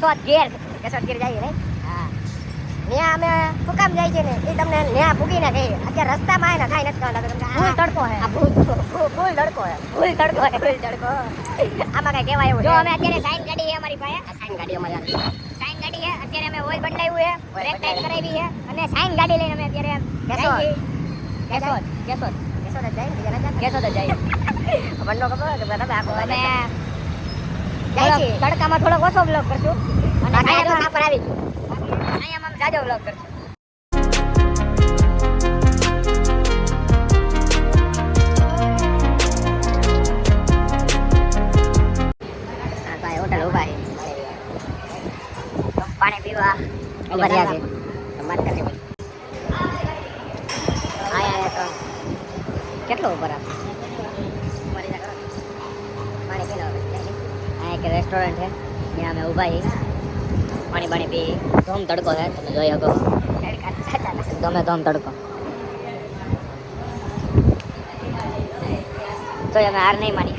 કેશોદ ગીર જઈએ ને. હા ત્યાં અમે શું કામ જાય છે ને એ તમને ત્યાં પૂગીને કહીએ. અત્યારે રસ્તામાં આવે ને કાંઈ નથી થતું તમને. ફૂલ તડકો હે. ફૂલ તડકો હે. ફૂલ તડકો હે. ફૂલ તડકો. આમાં કાંઈ કહેવાય એવું જો અમે અત્યારે સાઈન ગાડી છે અમારી પાસે. સાઈન ગાડી અમારી સાઈન ગાડી છે. અત્યારે અમે ઓઇલ બદલાવ્યું છે, બ્રેક ટાઈટ કરાવી છે અને સાઈન ગાડી લઈને અમે અત્યારે કેશોદ જ જાય. મને ખબર કે તમે આખો અમે તડકામાં થોડોક ઓછો બ્લોગ કરશું અને અહીંયા પર આવી ગયું. અહીંયા અમે જાજો બ્લોગ કરશું. હોટલ ઉભા છે, પાણી પીવા ઉભા રહ્યા છે. વાત કરી આયા તો કેટલો ઉપર આપ પાણી પીને આ એક રેસ્ટોરન્ટ છે ત્યાં અમે ઊભા છીએ. પાણી પાણી પી ધોમ તડકો છે તમે જોઈ શકો. ગમે ધોમ તડકો તો અમે હાર નહીં માની.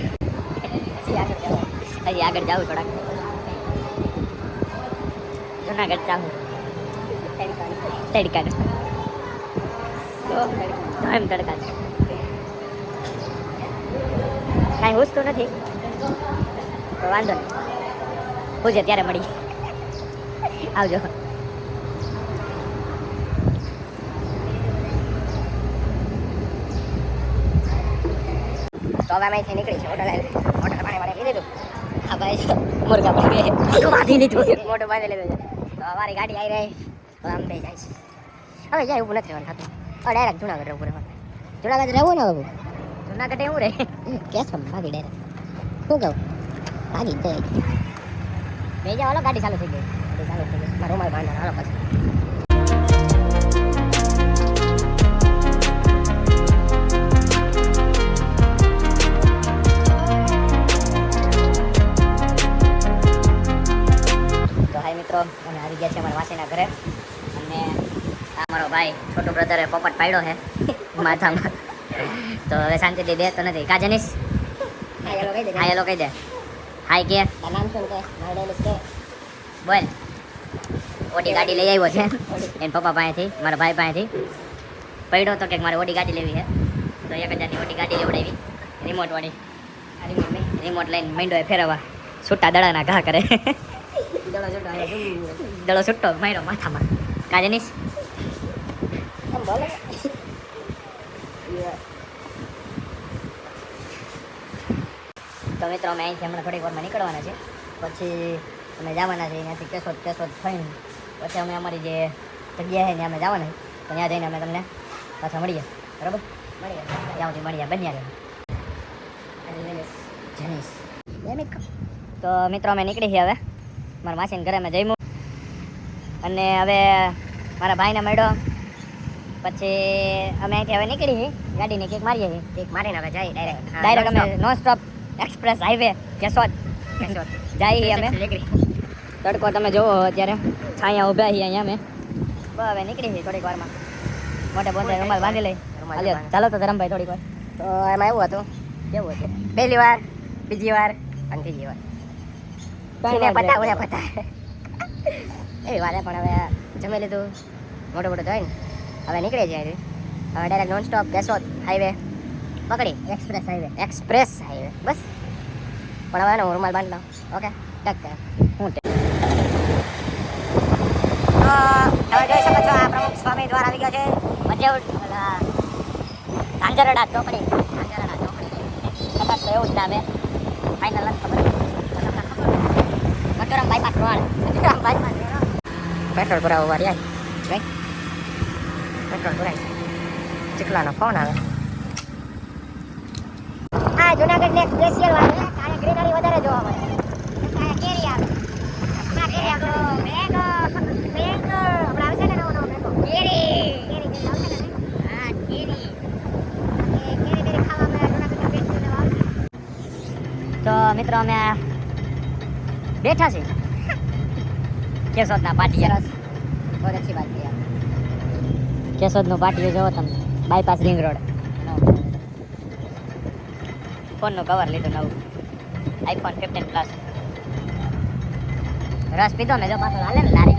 હજી આગળ જાઉં થોડાક. જુનાગઢ જાઉં તડકા એમ તડકા કાંઈ પૂછતું નથી તો વાંધો નહીં. પૂછે ત્યારે મળી આવજો. તો હવે અહીંથી નીકળી છે. હોટલ પાણી વાળે લીધું. હા ભાઈ મુરગા મોટું બાંધી લીધું છે. તો અમારી ગાડી આવી રહી તો આમ બે જાય છે. હવે જાય એવું નથી રહેવાનું થતું. હવે ડાયરેક્ટ જુનાગઢ રહેવું રહેવાનું. જુનાગઢ રહેવું ને હવે જુનાગઢ એવું રહે કેસ ભાગી ડાયરેક્ટ. શું કહું ભાગી જાય બે જાવ. હાલો ગાડી ચાલુ થઈ ગઈ. ચાલુ થઈ ગઈ. મારો રૂમાલ બાંધવાનો. હાલો પછી મિત્રો અમે આવી ગયા છે અમારા વાસીના ઘરે. અને આ મારો ભાઈ છોટો બ્રધરે પોપટ પાડ્યો છે માથામાં. તો હવે શાંતિથી બે તો નથી. કા જનીશ હાય હેલો કહી દે. હાય કે નામ શું કે બોલ. ઓડી ગાડી લઈ આવ્યો છે એને પપ્પા પાસેથી, મારા ભાઈ પાસેથી પડ્યો તો કે મારે ઓડી ગાડી લેવી છે. તો 1000ની ઓડી ગાડી લેવડાવી રિમોટ વાળી. રિમોટ લઈને માંડ્યો ફેરવવા. છૂટા દડાના ઘા કરે. દડો છૂટો માર્યો માથામાં. કા જનીશ તો મિત્રો અમે અહીંથી હમણાં થોડીક વારમાં નીકળવાના છે. પછી અમે જવાના છીએ ત્યાંથી કેશોદ થઈને પછી અમે અમારી જે જગ્યા છે ત્યાં અમે જવાના તો ત્યાં જઈને અમે તમને પાછા મળીએ. બરાબર મળીએ ત્યાં સુધી મળીએ બન્યા જનીશ. તો મિત્રો અમે નીકળી છીએ હવે મારા માસીને ઘરે અમે જમ્યું અને હવે મારા ભાઈને મળ્યો. પછી અમે અહીંથી હવે નીકળી ગાડીને કેક મારીએ છીએ. કેક મારીને હવે જઈએ ડાયરેક્ટ અમે non stop express highway Keshod જઈએ અમે. તડકો તમે જોવો અત્યારે છાયા ઊભા છીએ અહીંયા અમે. હવે નીકળી છીએ થોડીક વારમાં. મોટે બોંધે રૂમાલ બાંધી લઈ. ચાલો તો ધરમભાઈ થોડીક વાર. તો એમાં એવું હતું કેવું હતું પહેલી વાર બીજી વાર અને ત્રીજી વાર પતા એવી વાત પણ હવે જમી લીધું મોટું મોટું થઈને હવે નીકળી જાય. હવે direct non stop Keshod highway પકડી એક્સપ્રેસ હાઈવે બસ. પણ હવે હું રૂમાલ બાંધી લઉં. ઓકે ટક હું હવે જોઈ શકો છો આ પ્રમુખ સ્વામી દ્વાર આવી ગયો છે. મજેવ ઝાંઝરડા ચોકડી કદાચ તો એવું જ નામે ફાઇનલ નથી ખબર. કટોરામ બાયપાસ રોડ પેટ્રોલ ભરાવવા વાળી આવી પેટ્રોલ ભરાય. ચીકલાનો ફોન આવે. હા જુનાગઢ ને સ્પેશિયલ વાત છે. આ ગ્રીનરી વધારે જોવા મળે. આ કેરી આવે. આ કેરી આપણો મેંગો હમણાં આવશે ને નવો મેંગો કેરી આવશે ને. હા કેરી ખાવામાં જુનાગઢ સ્પેશિયલ આવશે. તો મિત્રો અમે બેઠા છે કેશોદના પાટિયા. બહુ अच्छी बात है. કેશોદનું પાટિયું જોવો તમે બાયપાસ રિંગ રોડ. ફોનનું કવર લીધું નવું iPhone 15 પ્લસ. રસ પીધો ને જો પાછો હાલે ને લારી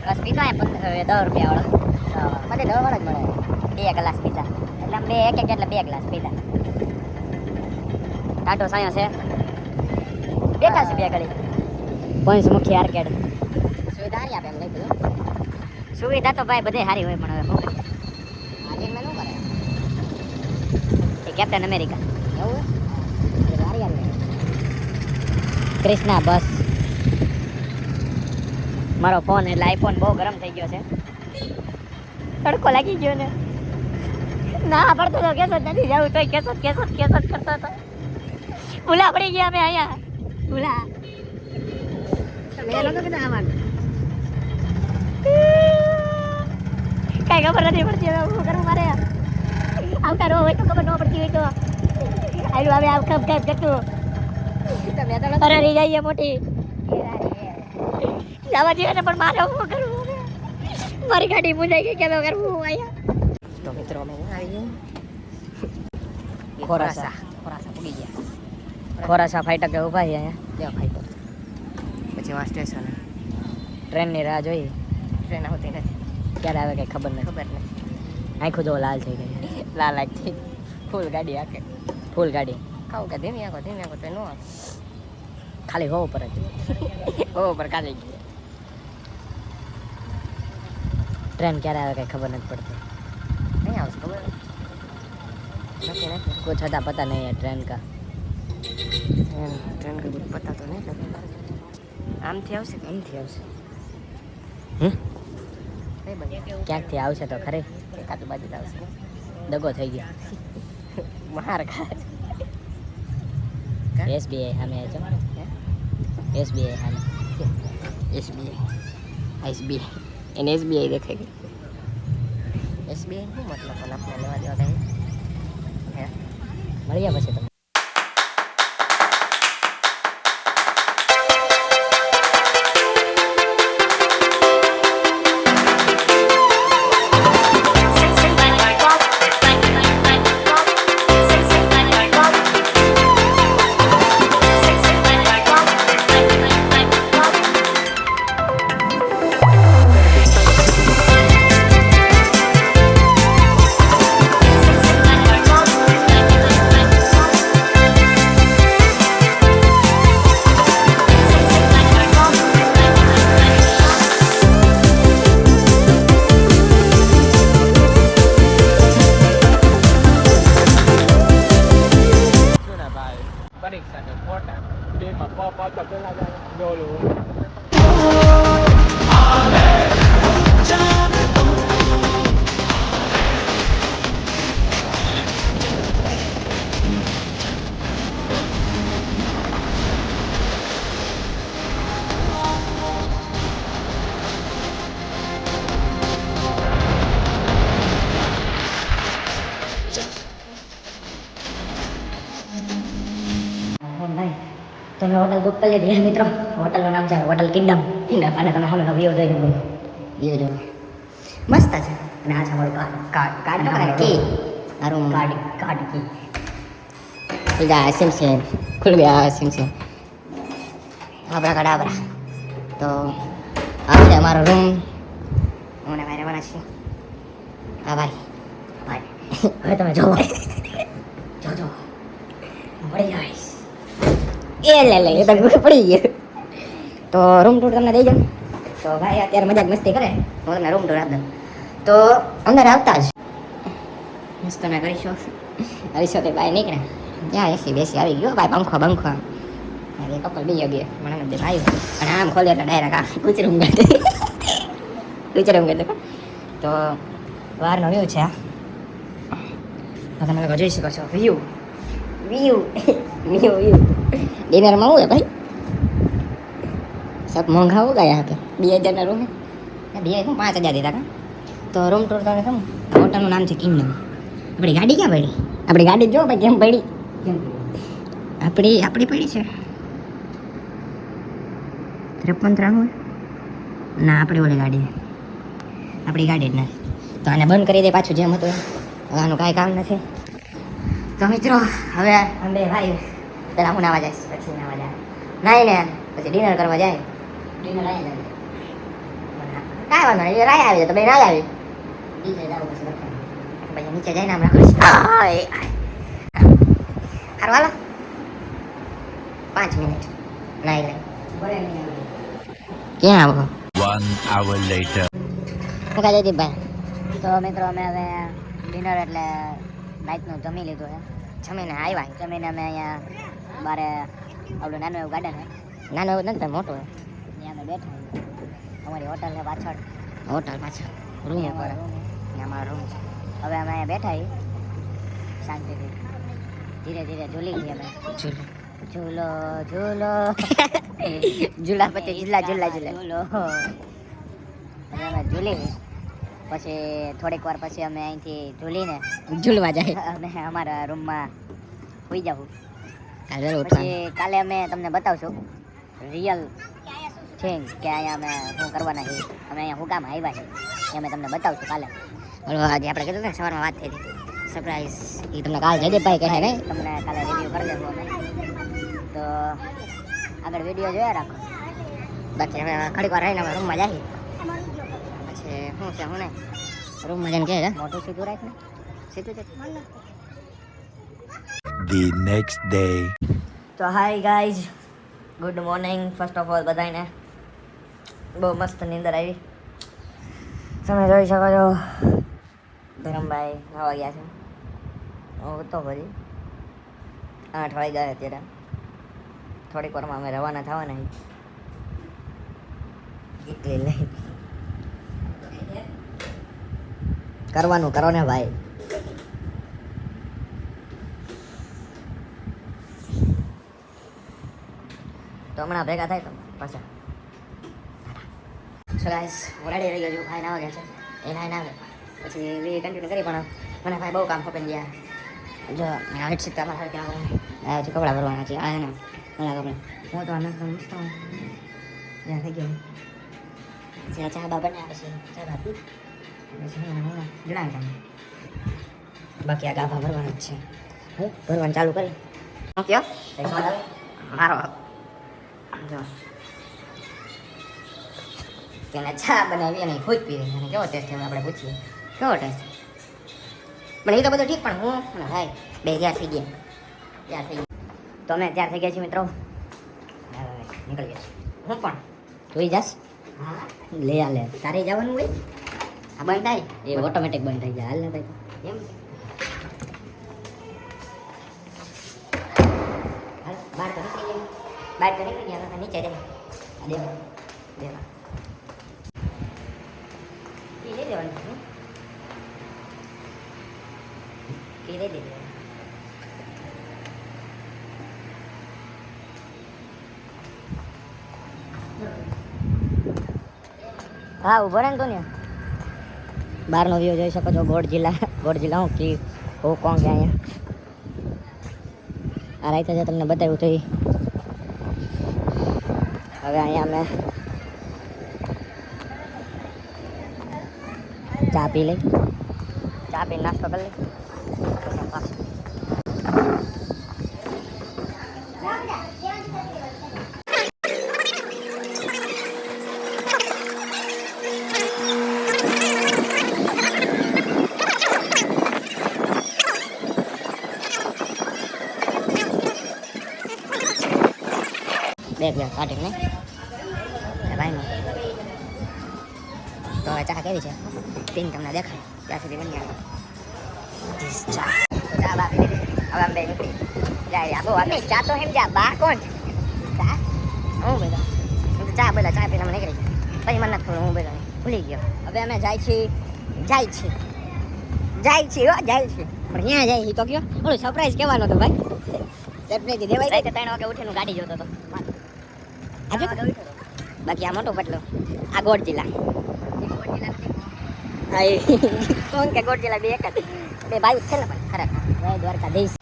રસ પીધો એ 10 રૂપિયા વાળો બધે 10 વાળો જ મળે 2 ગ્લાસ પીધા એટલે આમ 2 એક એટલે 2 ગ્લાસ પીધા ટાટો સાયો છે બેઠા છે 2 ઘડી પોઈન્ટ મુખ્ય આર્કેડ સુવિધા હારી આપે એમ લઈ દીધું સુવિધા તો ભાઈ બધે સારી હોય પણ હવે શું આજે મેં શું કરે એ કેપ્ટન અમેરિકા એવું હારી હારી ક્રિષ્ના બસ મારો ફોન એટલે આઈફોન બહુ ગરમ થઈ ગયો છે તડકો લાગી ગયો ને ના પડતો તો કેસો નથી જવું તોય કેસો કરતો હતો ભૂલા પડી ગયા અમે અહીંયા ભૂલા કઈ ખબર નથી પડતી હવે શું કરવું મારે આવતા રહો હોય તો ખબર ન પડતી હોય તો આવ્યું હવે આવ ખપ કરતું અરે રહી જઈએ મોટી જવા દે ને પણ મારે શું કરવું મારી ગાડી મુંજાઈ ગઈ કે કરવું અહીંયા તો મિત્રો અમે આવી ગયા ખોરાસા પૂગી ગયા ખોરાસા ફાઈટર કે ઉભા અહીંયા લ્યો ફાઈટર પછી આ સ્ટેશન ટ્રેનની રાહ જોઈ ટ્રેન આવતી નથી ક્યારે આવે કંઈ ખબર નથી આંખો જો લાલ થઈ ગઈ લાલ આંખથી ફૂલ ગાડી આખે ફૂલ ગાડી ખાવું કે ધીમી આંખો તો ન ખાલી હો ઉપર જ હો ઉપર ખાલી ट्रेन ક્યારે આવે કંઈ ખબર નથી પડતી નહીં આવશે ખબર નથી कुछ था पता नहीं है ट्रेन का कुछ पता तो नहीं આમથી આવશે ક્યાંકથી આવશે તો ખરે એકાદ બાજુ આવશે દગો થઈ ગયો માર ખા SBI સામે જો SBI સામે SBI એને SBI દેખાય ગઈ SBI શું મતલબ પણ આપણે લેવા દેવા થાય હે મળ્યા પછી તમે તમે હોટલ બુક કરી લીધી મિત્રો હોટલનું નામ છે હોટલ કિંગડમ અને તમે સામેનો વ્યૂ જોઈ લો વ્યૂ જો મસ્ત છે અને આ છે અમારું કાર્ડ કી આ રૂમ કાર્ડ કી ખુલ ગયા સિમ ખુલ ગયા સિમ આબરા તો આ છે અમારો રૂમ મને ભાઈ રહેવાના છીએ હા ભાઈ હવે તમે જો પડી જઈશ એ તો પડી ગયો તો રૂમ ટૂર તમને દઈ જાઉં તો ભાઈ અત્યારે મજાક મસ્તી કરે હું તમને રૂમ ટૂર આપી દઉં તો અંદર આવતા જ મસ્ત તમે કરીશું તે ભાઈ નીકળે ત્યાં એસી બેસી આવી ગયો ભાઈ પંખો એ કપલ બી ગયો મને નથી આવ્યું અને આમ ખોલ્યો એટલે ડાયરેક્ટ આ કુચરૂમ ગયો તો બહારનો વ્યૂ છે આ તમે લોકો જોઈ શકો છો વ્યૂ डिनરમાં હું હે ભાઈ सब महंगा हो गया यहाँ पे 2000 रूम है 5000 દીધા કા તો રૂમ ટૂર તો કહું હોટલનું નામ છે કિંગડમ આપણી ગાડી ક્યાં પડી આપણી ગાડી જો ભાઈ કેમ પડી આપણી પડી છે 53 ના આપણી ઓલી ગાડી આપણી ગાડી જ નથી તો આને બંધ કરી દે પાછું જેમ હતું આનું કાંઈ કામ નથી તો મિત્રો હવે અમે ભાઈ પેલા હું નાવા જઈશ પછી નાવા જાય નાઈને પછી ડિનર કરવા જાય. ડિનર આયા જાય. કાંઈ વાંધો નહીં, રાય આવી જાય તો બે રાય આવી. નીચે જાવ પછી લખવાનું. ભાઈ નીચે જઈને આમ રાખો. હારું હાલો. 5 મિનિટ નાઈ લે. ક્યાં આવો? 1 hour later. શું કહે છે ભાઈ? તો મિત્રો અમે હવે ડિનર એટલે નાઈટનું જમી લીધું છે. જમીને આવ્યા. જમીને અમે અહીંયા બારે આપણું નાનું એવું ગાર્ડન છે. નાનું એવું નથી, મોટું છે. ત્યાં અમે બેઠા અમારી હોટલ છે પાછળ. હોટલ પાછળ રૂમ ઉપર અમારો રૂમ છે. હવે અમે અહીંયા બેઠા શાંતિથી. ધીરે ધીરે ઝૂલી ગઈ અમે. ઝૂલો ઝૂલો ઝૂલા પછી ઝૂલા ઝૂલા ઝૂલો. હવે અમે ઝૂલી પછી થોડીક વાર પછી અમે અહીંથી ઝૂલીને ઝૂલવા જાય અને અમારા રૂમમાં સુઈ જવું. પછી કાલે અમે તમને બતાવશું રિયલ થિંગ કે અહીંયા અમે શું કરવાના છીએ, અમે અહીંયા શું કામ આવ્યા છે એ અમે તમને બતાવશું કાલે. આજે આપણે કીધું ને સવારમાં વાત થઈ હતી સરપ્રાઈઝ, એ તમને કાલે જયદીપભાઈ કહે નહીં, તમને કાલે રિવ્યૂ કરી દેવું અમે. તો આગળ વિડીયો જોયા રાખો. બાકી હવે ઘડીક વાર રહીને અમે રૂમમાં જઈએ. પછી શું છે શું નહીં રૂમમાં જઈને કહે મોટું સીધું રાખ ને સીધું છે. The next day. તો hi guys, good morning first of all બધાને. બહુ મસ્ત નીંદર આવી. તમે જોઈ શકો છો ધરમભાઈ નવા ગયા છે. હું તો પછી 8 વાગી ગયા અત્યારે. થોડીક વારમાં અમે રવાના થવાના એટલે લઈ કરવાનું કરો ને ભાઈ. તો હમણાં ભેગા થાય તો પાછા. સો ગાઈસ હું રેડી રહી ગયો છું. ભાઈ નાવા ગયા છે, એ નાઈ આવે પછી વી કન્ટિન્યુ કરી. પણ મને ભાઈ બહુ કામ ખપી ગયા. જો હાઈટ સીધા મારા ત્યાં હજી કપડાં ભરવાના છે. આ ને ઓલા કપડાં હું તો આનંદ મસ્ત ત્યાં થઈ ગયો. પછી ચા બા બનાવ્યા પછી ચા બા પી પછી જણાવી તમે. બાકી આ ગાભા ભરવાના જ છે. હું ભરવાનું ચાલુ કરી કયો મારો જો તેને ચા બનાવી અને ખુદ પી રહી. અને કેવો ટેસ્ટ છે આપણે પૂછીએ કેવો ટેસ્ટ. પણ એ તો બધું ઠીક, પણ હું ભાઈ બે તૈયાર થઈ ગયા. તો અમે તૈયાર થઈ ગયા છીએ મિત્રો. નીકળી ગયા છીએ. હું પણ જોઈ જાસ લે આ લે તારે જવાનું હોય. આ બંધ થાય એ ઓટોમેટિક બંધ થઈ જાય. હાલ ને ભાઈ એમ હાલ બહાર તો નીકળી ગયા. બહાર તો નીકળી ગયા. નીચે દે દેવા દેવા એ લઈ દેવાનું. એ લઈ દેવાનું. હા ઉભો રહે ને તું ને. બહારનો વ્યૂ જોઈ શકો છો. ગોળ જિલ્લા હું કી હું કોણ કે અહીંયા આ રાઈતે જે તમને બતાવ્યું તો હવે અહીંયા અમે ચા પી લઈ. ચા પી નાસ્તો કરી લઈ. બે કાઢી નહીં ભાઈનો. તો ચા કેવી છે પીને તમને દેખાય ત્યાં સુધી બની આવે ચા. તો ચા બા પી લીધી. હવે આમ બે નીકળી જાય. આપો અમે ચા તો એમ જા બા કોણ ચા હું બધા ચા બધા ચા પીને અમે નીકળી પછી મને થોડું હું બધા ભૂલી ગયો. હવે અમે જાય છીએ પણ ક્યાં જાય તો કયો ઓલું સરપ્રાઈઝ કહેવાનો હતો ભાઈ. સરપ્રાઈઝ દેવાય જાય કે 3 વાગે ઉઠીને ગાડી જોતો હતો. બાકી આ મોટો પટલો આ ગોળ જિલ્લા કોણ કે ગોળ જિલ્લા બે એક જ બે ભાઈ છે ને. પણ ખરેખર જય દ્વારકાધીશ.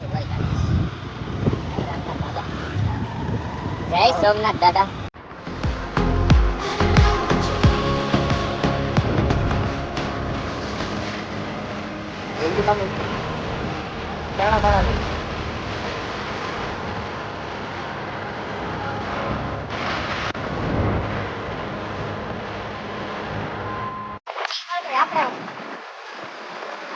જય સોમનાથ દાદા. આપણે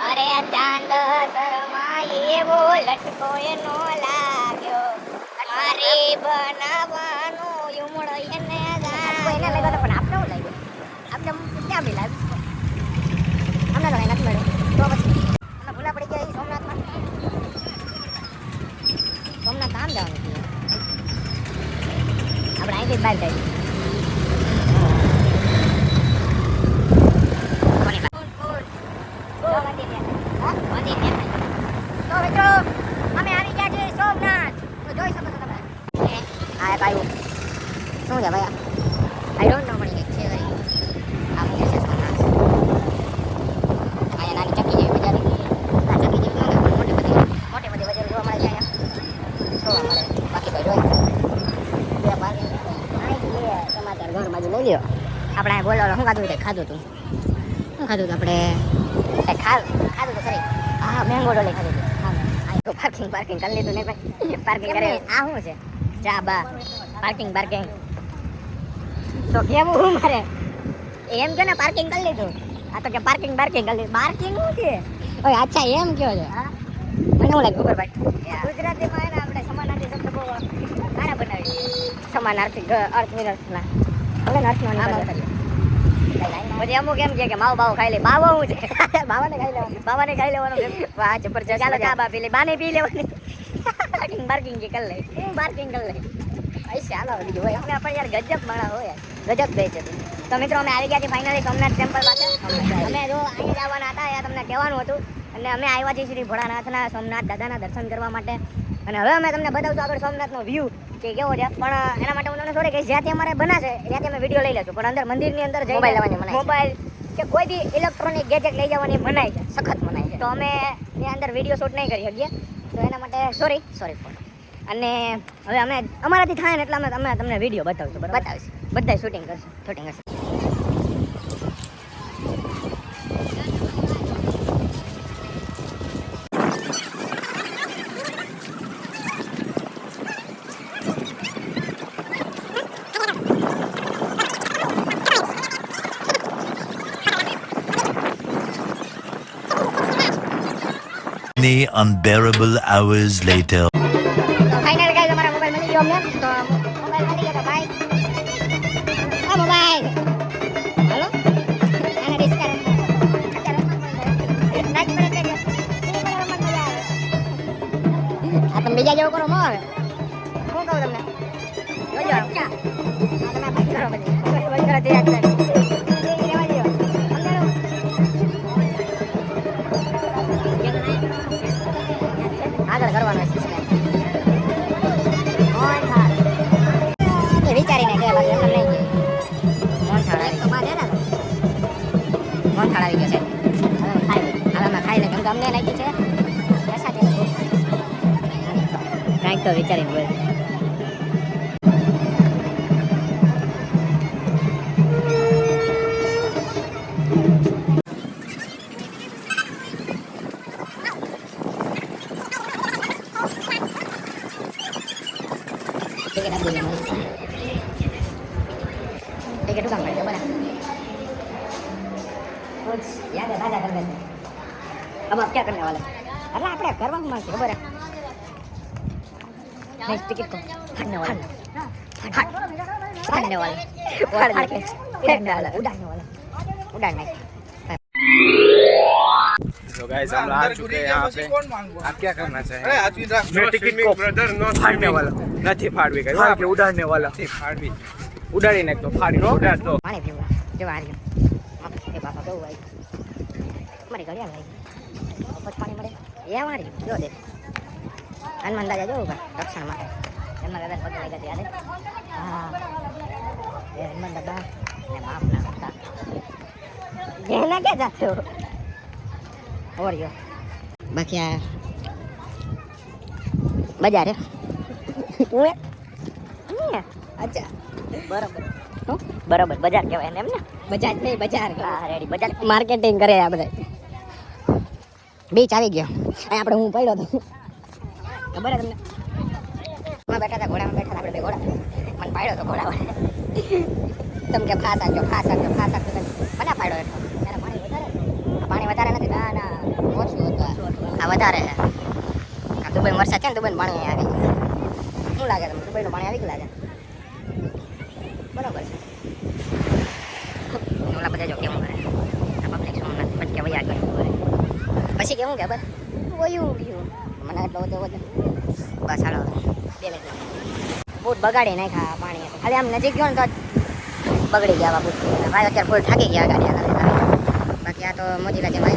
અરે ચાંદ શરમાય એવો લટકો એનો લાગ્યો મારે બનાવવાનો યુમડો એને ગાયો એને લાગ્યો તો પણ આપણે શું લાગ્યું આપણે ક્યાં બી લાગ્યું અમને તો કઈ નથી મળ્યું તો પછી અમે ભૂલા પડી ગયા સોમનાથમાં સોમનાથ કામ જવાનું છે આપણે અહીંથી જ બહાર જઈએ તો મિત્રો અમે આવી ગયા છીએ સોમનાથ તો જોઈ શકો છો તમે આ એક આવ્યું શું છે ભાઈ આઈ ડોન્ટ નો પણ એક છે ભાઈ આ મંદિર છે સોમનાથ અહીંયા નાની ચક્કી જેવી બજાર આ ચક્કી જેવી ના મોટી બધી બજાર જોવા મળે છે અહીંયા જોવા મળે બાકી તો જોઈ બે પાર્કિંગ સમાચાર ઘર બાજુ લઈ લ્યો આપણે બોલો શું ખાધું ખાધું તું શું ખાધું હતું આપણે ખાધું તો ખરી હા મેંગો ડોલે ખાધું હતું પાર્કિંગ કરી લીધું ને ભાઈ પાર્કિંગ કરે આ શું છે ચા બા પાર્કિંગ તો કેવું હું મારે એમ કે ને પાર્કિંગ કરી લીધું આ તો કે પાર્કિંગ કરી લીધું પાર્કિંગ શું છે ઓય અચ્છા એમ કયો છે મને શું લાગ્યું ભાઈ ગુજરાતીમાં એને આપણે સમાનાર્થી શબ્દ બહુ સારા બનાવી સમાનાર્થી અર્થ વિરર્થના હવે અર્થનો નામ આવતા પછી અમુક એમ કે માવ બાવ ખાઈ લે બાવો હું છે બાવાને ખાઈ લેવાનું વાહ જબરજસ્ત ચાલો ચા બા પી લે બાને પી લેવાની પાર્કિંગ જે કરી લે પાર્કિંગ કરી લે પૈસા હાલો બીજું હોય અમે આપણે યાર ગજબ માણા હોય ગજબ બે છે તો મિત્રો અમે આવી ગયા છીએ ફાઇનલી સોમનાથ ટેમ્પલ પાસે અમે જો અહીં જવાના હતા યાર તમને કહેવાનું હતું અને અમે આવ્યા છીએ શ્રી ભોળાનાથના સોમનાથ દાદાના દર્શન કરવા માટે અને હવે અમે તમને બતાવશું આગળ સોમનાથનો વ્યૂ કે કેવો છે પણ એના માટે હું તમને સોરી કહીશ જ્યાંથી અમારે બનાશે ત્યાંથી અમે વિડીયો લઈ લેશું પણ અંદર મંદિરની અંદર જઈ મોબાઈલ કે કોઈ બી ઇલેક્ટ્રોનિક ગેજેટ લઈ જવાની મનાય છે સખત મનાય છે તો અમે ત્યાં અંદર વિડીયો શૂટ નહીં કરી શકીએ તો એના માટે સોરી ફોર અને હવે અમે અમારાથી થાય ને એટલે અમે તમને વિડીયો બતાવીશું બધા શૂટિંગ કરશું Many unbearable hours later. Final guys અમારા મોબાઈલ મળી ગયો અમને તો મોબાઈલ મળી ગયો તો ભાઈ આ મોબાઈલ હાલો આને ડિસ્કાઉન્ટ આ તમે બીજા જેવો કરો મો હવે શું કહું તમને જોજો અચ્છા આ તમે બંધ કરો પછી બંધ કરો તે આગળ કરવાનો છે એ વિચારીને કે બાકી એમ નહીં મોહન થાળ આવી ગયો છે હવે ખાઈ લે કેમ કે અમને નાખી છે કાંઈક તો વિચારીને બોલ टिकट काम करते बना कुछ याद है ताजा कर देते अब आप क्या करने वाले अरे આપણે કરવા માં છે ખબર है नेक्स्ट टिकट को फाड़ने वाला फाड़ने वाला उड़ाने तो गाइस हम आ चुके हैं यहाँ पे आप क्या करना चाहेंगे मैं टिकट को ब्रदर नो फाड़ने वाला नहीं फाड़वी कहीं फाड़ के उड़ाने वाला नहीं फाड़वी उड़ाड़ी ने तो फाड़ी उड़ा दो पानी पीवा जो आ रही है बाबा को भाई મારી ઘડિયાળ લાગી મફત પાણી મળે એ મારી જો દે હનુમાન દાદા જો રક્ષણ માટે હનુમાન દાદા પગે લાગ્યા યાદ હા એ હનુમાન દાદા ને માફ ના કરતા જેના કે જાતો और यो बाकी आ बजार है अच्छा बराबर बराबर बजार कहेवाय ने एम ने बजार नहीं बजार हां रेडी बजार मार्केटिंग करे आ बधाय बीच આવી ગયો અહીં આપણે હું પડ્યો તો ખબર હે તમને માં બેઠા હતા ઘોડામાં બેઠા આપણે બે ઘોડા મને પાડ્યો તો ઘોડા તમ કે ફાસ આજો મને પાડ્યો એટલે ત્યારે પાણી વધારે ઓછું હતું આ વધારે આ દુબઈ વરસાદ છે ને દુબઈનું પાણી આવી ગયું શું લાગે તમને દુબઈનું પાણી આવી ગયું લાગે બરોબર છે ઓલા બધા જો કેવું કરે આ પબ્લિક શું નથી પટકે વયા ગયું પછી કેવું કે બસ વયું ગયું મને એટલો વધુ બસ હાલો 2 મિનિટ બૂટ બગાડી નાખ્યા પાણી ખાલી આમ નજીક ગયો ને તો બગડી ગયા બૂટ ભાઈ અત્યારે ફૂલ થાકી ગયા ગાડી આગળ બાકી આ તો મોજીલા જેમ